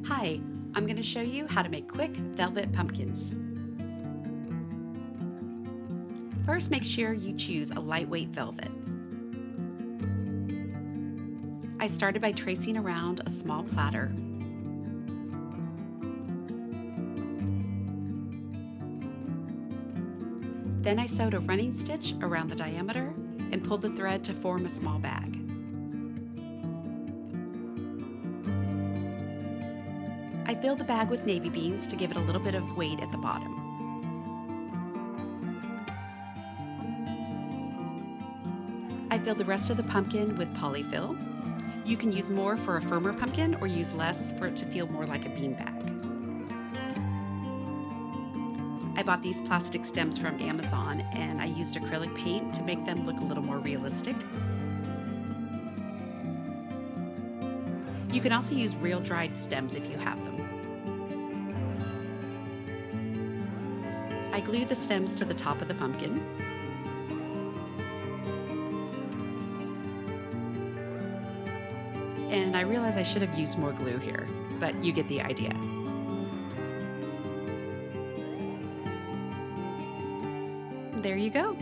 Hi, I'm going to show you how to make quick velvet pumpkins. First, make sure you choose a lightweight velvet. I started by tracing around a small platter. Then I sewed a running stitch around the diameter and pulled the thread to form a small bag. I filled the bag with navy beans to give it a little bit of weight at the bottom. I filled the rest of the pumpkin with polyfill. You can use more for a firmer pumpkin or use less for it to feel more like a bean bag. I bought these plastic stems from Amazon and I used acrylic paint to make them look a little more realistic. You can also use real dried stems if you have them. I glued the stems to the top of the pumpkin. And I realize I should have used more glue here, but you get the idea. There you go.